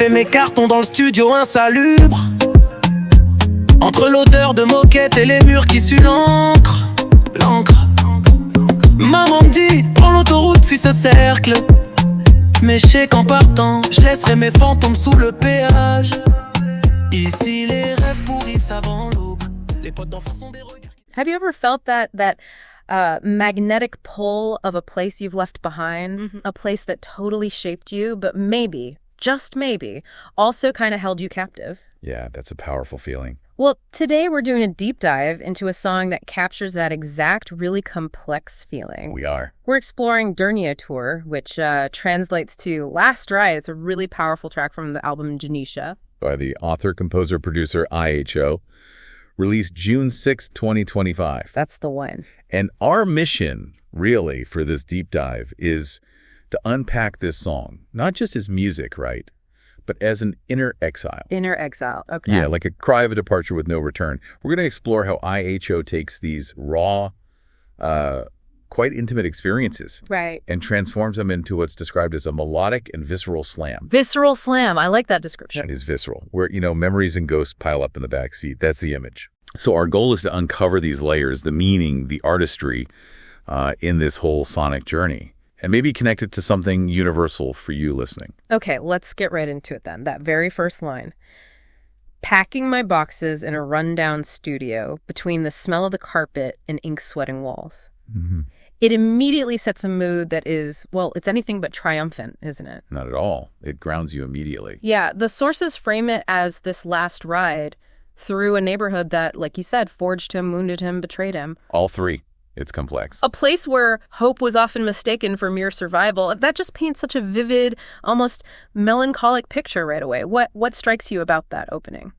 fais mes cartons dans le studio insalubre. Entre l'odeur de moquette et les murs qui suent l'encre. Maman me dit, prends l'autoroute puis ce cercle. Mais je sais qu'en partant, je laisserai mes fantômes sous le péage. Ici les rêves pourrissent avant l'aube. Les potes d'enfants sont des regards. Have you ever felt that magnetic pull of a place you've left behind, a place that totally shaped you, but maybe, just maybe, also kind of held you captive? Yeah, that's a powerful feeling. Well, today we're doing a deep dive into a song that captures that exact really complex feeling. We are. We're exploring Dernier Tour, which translates to Last Ride. It's a really powerful track from the album GENESIA. By the author, composer, producer IHO. Released June 6, 2025. That's the one. And our mission, really, for this deep dive is to unpack this song, not just as music, right? But as an inner exile. Inner exile, okay. Yeah, like a cry of a departure with no return. We're going to explore how IHO takes these raw, quite intimate experiences. Right. And transforms them into what's described as a melodic and visceral slam. Visceral slam. I like that description. It is visceral, where, memories and ghosts pile up in the back seat. That's the image. So our goal is to uncover these layers, the meaning, the artistry in this whole sonic journey. And maybe connect it to something universal for you listening. Okay, let's get right into it then. That very first line. Packing my boxes in a rundown studio between the smell of the carpet and ink-sweating walls. Mm-hmm. It immediately sets a mood that is, well, it's anything but triumphant, isn't it? Not at all. It grounds you immediately. Yeah, the sources frame it as this last ride through a neighborhood that, like you said, forged him, wounded him, betrayed him. All three. It's complex. A place where hope was often mistaken for mere survival. That just paints such a vivid, almost melancholic picture right away. What strikes you about that opening?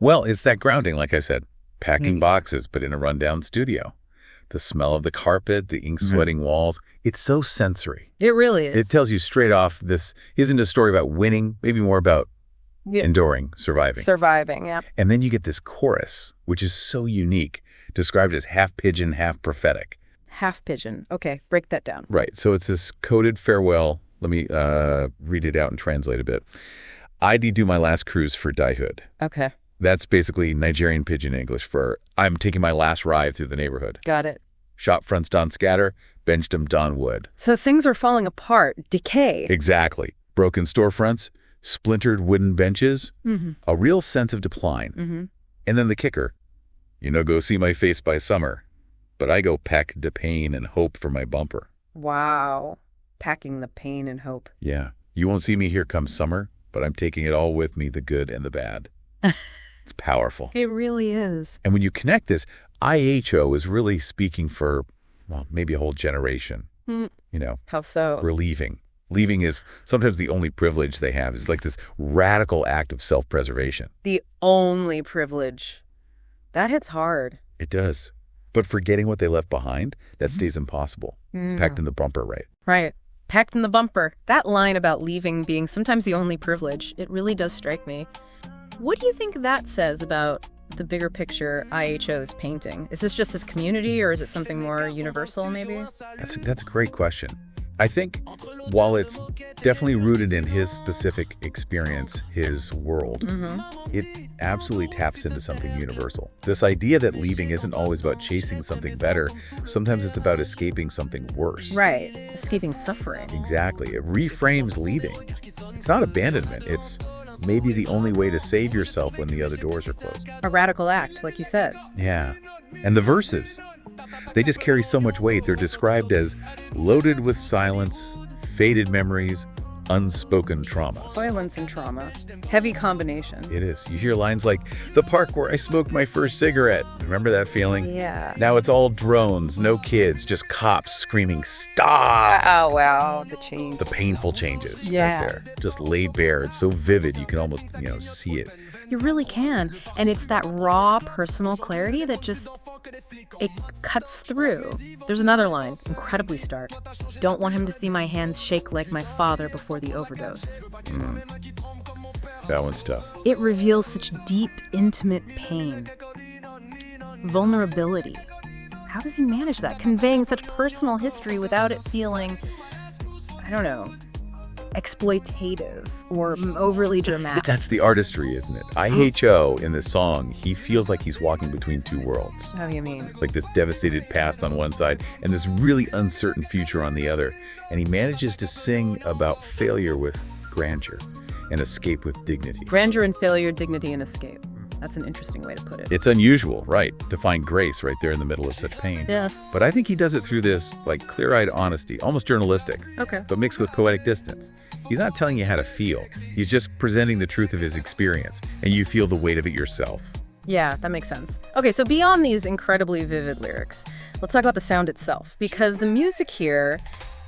Well, it's that grounding, like I said. Packing boxes, but in a rundown studio. The smell of the carpet, the ink-sweating walls. It's so sensory. It really is. It tells you straight off this isn't a story about winning, maybe more about enduring, surviving. Surviving, yeah. And then you get this chorus, which is so unique. Described as half pigeon, half prophetic. Half pigeon. Okay, break that down. Right. So it's this coded farewell. Let me read it out and translate a bit. I do my last cruise for diehood. Okay. That's basically Nigerian pidgin English for I'm taking my last ride through the neighborhood. Got it. Shop fronts Don Scatter, benched him Don Wood. So things are falling apart, decay. Exactly. Broken storefronts, splintered wooden benches, a real sense of decline. And then the kicker. Go see my face by summer, but I go pack the pain and hope for my bumper. Wow. Packing the pain and hope. Yeah. You won't see me here come summer, but I'm taking it all with me, the good and the bad. It's powerful. It really is. And when you connect this, IHO is really speaking for, well, maybe a whole generation. How so? We're leaving. Leaving is sometimes the only privilege they have. It's like this radical act of self-preservation. The only privilege. That hits hard. It does. But forgetting what they left behind, that stays impossible. Packed in the bumper, right? Right. Packed in the bumper. That line about leaving being sometimes the only privilege, it really does strike me. What do you think that says about the bigger picture IHO's painting? Is this just his community or is it something more universal maybe? That's a great question. I think while it's definitely rooted in his specific experience, his world, it absolutely taps into something universal. This idea that leaving isn't always about chasing something better. Sometimes it's about escaping something worse. Right. Escaping suffering. Exactly. It reframes leaving. It's not abandonment. It's maybe the only way to save yourself when the other doors are closed. A radical act, like you said. Yeah. And the verses. They just carry so much weight. They're described as loaded with silence, faded memories, unspoken traumas. Violence and trauma. Heavy combination. It is. You hear lines like, the park where I smoked my first cigarette. Remember that feeling? Yeah. Now it's all drones, no kids, just cops screaming, stop! Oh, wow. The change. The painful changes right Yeah. there. Just laid bare. It's so vivid, you can almost, see it. You really can. And it's that raw personal clarity that just, it cuts through. There's another line, incredibly stark. Don't want him to see my hands shake like my father before the overdose. That one's tough. It reveals such deep, intimate pain. Vulnerability. How does he manage that? Conveying such personal history without it feeling, I don't know, exploitative or overly dramatic. That's the artistry, isn't it? IHO in this song, he feels like he's walking between two worlds. How do you mean? Like this devastated past on one side and this really uncertain future on the other. And he manages to sing about failure with grandeur and escape with dignity. Grandeur and failure, dignity and escape. That's an interesting way to put it. It's unusual, right, to find grace right there in the middle of such pain. Yeah. But I think he does it through this, like, clear-eyed honesty, almost journalistic. Okay. But mixed with poetic distance. He's not telling you how to feel. He's just presenting the truth of his experience, and you feel the weight of it yourself. Yeah, that makes sense. Okay, so beyond these incredibly vivid lyrics, let's talk about the sound itself. Because the music here,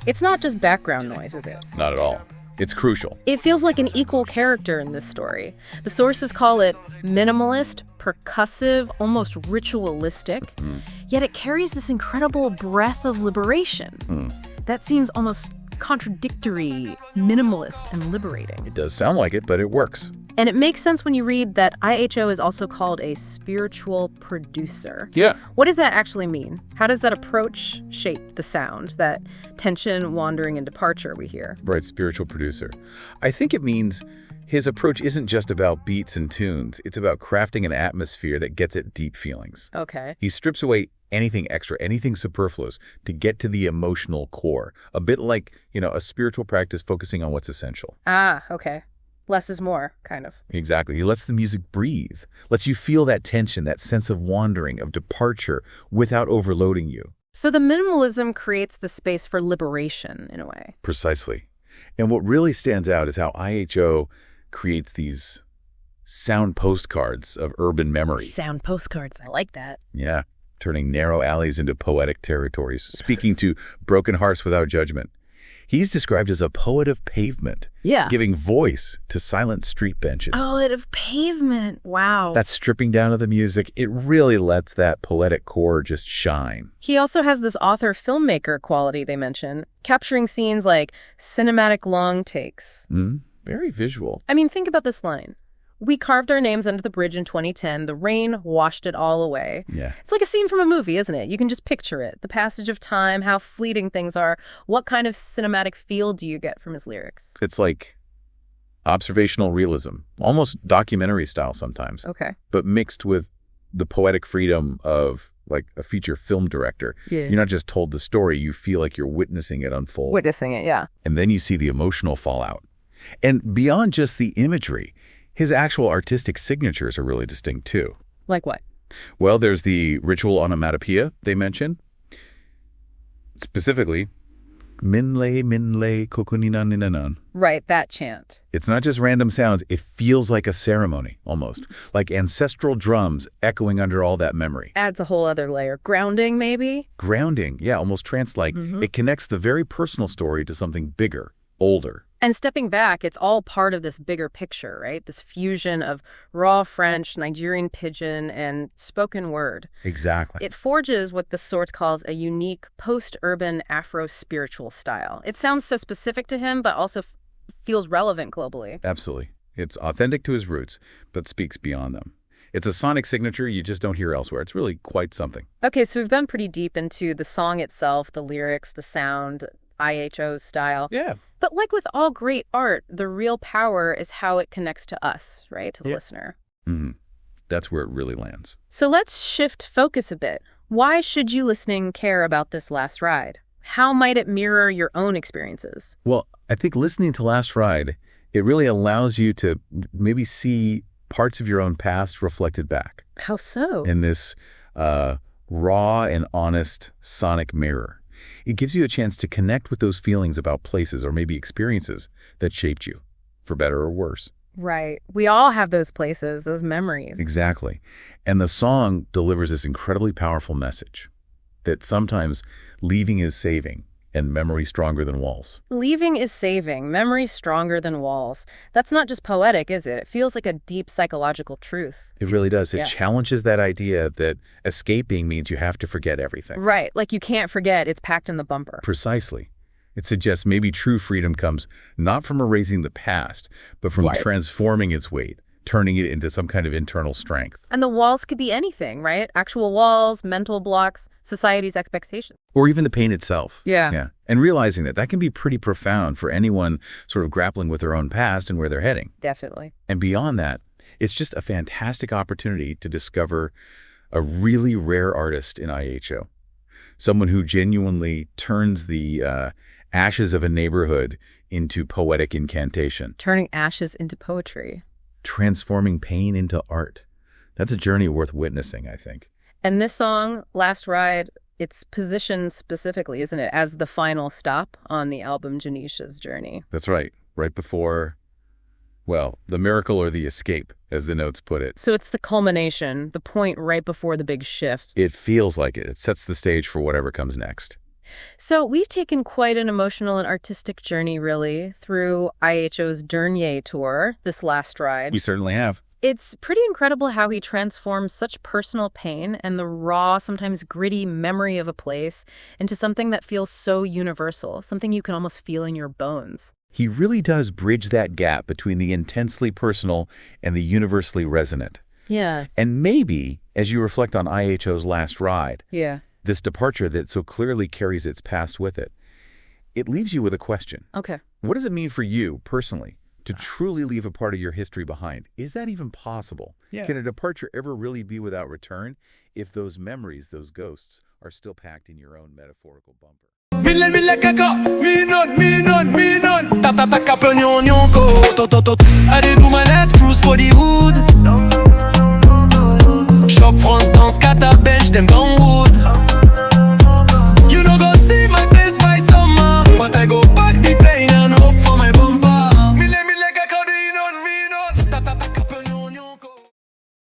it's not just background noise, is it? Not at all. It's crucial. It feels like an equal character in this story. The sources call it minimalist, percussive, almost ritualistic, yet it carries this incredible breath of liberation. That seems almost contradictory, minimalist, and liberating. It does sound like it, but it works. And it makes sense when you read that IHO is also called a spiritual producer. Yeah. What does that actually mean? How does that approach shape the sound, that tension, wandering, and departure we hear? Right, spiritual producer. I think it means his approach isn't just about beats and tunes. It's about crafting an atmosphere that gets at deep feelings. Okay. He strips away anything extra, anything superfluous to get to the emotional core. A bit like, a spiritual practice focusing on what's essential. Ah, okay. Less is more, kind of. Exactly. He lets the music breathe, lets you feel that tension, that sense of wandering, of departure, without overloading you. So the minimalism creates the space for liberation, in a way. Precisely. And what really stands out is how IHO creates these sound postcards of urban memory. Sound postcards, I like that. Yeah, turning narrow alleys into poetic territories, speaking to broken hearts without judgment. He's described as a poet of pavement, giving voice to silent street benches. Poet of pavement, wow. That stripping down of the music, it really lets that poetic core just shine. He also has this author-filmmaker quality they mention, capturing scenes like cinematic long takes. Very visual. I mean, think about this line. We carved our names under the bridge in 2010. The rain washed it all away. Yeah. It's like a scene from a movie, isn't it? You can just picture it. The passage of time, how fleeting things are. What kind of cinematic feel do you get from his lyrics? It's like observational realism, almost documentary style sometimes. Okay. But mixed with the poetic freedom of like a feature film director. Yeah. You're not just told the story, you feel like you're witnessing it unfold. Witnessing it, yeah. And then you see the emotional fallout. And beyond just the imagery, his actual artistic signatures are really distinct, too. Like what? Well, there's the ritual onomatopoeia they mention. Specifically, minle, minle, kokuninanan. Right, that chant. It's not just random sounds. It feels like a ceremony, almost. Like ancestral drums echoing under all that memory. Adds a whole other layer. Grounding, maybe? Grounding, yeah, almost trance-like. It connects the very personal story to something bigger, older. And stepping back, it's all part of this bigger picture, right? This fusion of raw French, Nigerian pidgin, and spoken word. Exactly. It forges what the source calls a unique post-urban Afro-spiritual style. It sounds so specific to him, but also feels relevant globally. Absolutely. It's authentic to his roots, but speaks beyond them. It's a sonic signature you just don't hear elsewhere. It's really quite something. Okay, so we've been pretty deep into the song itself, the lyrics, the sound, IHO's style. Yeah. But like with all great art, the real power is how it connects to us, right? To the listener. That's where it really lands. So let's shift focus a bit. Why should you listening care about this last ride? How might it mirror your own experiences? Well, I think listening to Last Ride, it really allows you to maybe see parts of your own past reflected back. How so? In this raw and honest sonic mirror. It gives you a chance to connect with those feelings about places or maybe experiences that shaped you, for better or worse. Right. We all have those places, those memories. Exactly. And the song delivers this incredibly powerful message that sometimes leaving is saving and memory stronger than walls. Leaving is saving, memory stronger than walls. That's not just poetic, is it? It feels like a deep psychological truth. It really does. It challenges that idea that escaping means you have to forget everything. Right. Like you can't forget. It's packed in the bumper. Precisely. It suggests maybe true freedom comes not from erasing the past, but from transforming its weight, turning it into some kind of internal strength. And the walls could be anything, right? Actual walls, mental blocks, society's expectations. Or even the pain itself. Yeah. And realizing that can be pretty profound for anyone sort of grappling with their own past and where they're heading. Definitely. And beyond that, it's just a fantastic opportunity to discover a really rare artist in IHO. Someone who genuinely turns the ashes of a neighborhood into poetic incantation. Turning ashes into poetry. Transforming pain into art. That's a journey worth witnessing, I think. And this song, Last Ride, it's positioned specifically, isn't it, as the final stop on the album GENESIA's journey. That's right. Right before, well, the miracle or the escape, as the notes put it. So it's the culmination, the point right before the big shift. It feels like it. It sets the stage for whatever comes next. So we've taken quite an emotional and artistic journey, really, through IHO's Dernier Tour, this last ride. We certainly have. It's pretty incredible how he transforms such personal pain and the raw, sometimes gritty memory of a place into something that feels so universal, something you can almost feel in your bones. He really does bridge that gap between the intensely personal and the universally resonant. Yeah. And maybe, as you reflect on IHO's last ride, this departure that so clearly carries its past with it, it leaves you with a question. Okay. What does it mean for you, personally, to truly leave a part of your history behind? Is that even possible? Yeah. Can a departure ever really be without return if those memories, those ghosts, are still packed in your own metaphorical bumper? Mille kaka, minon. Ta kape nyon ko, to. I dey do my last cruise for the hood. Shop France dans Qatar bench, them down wood.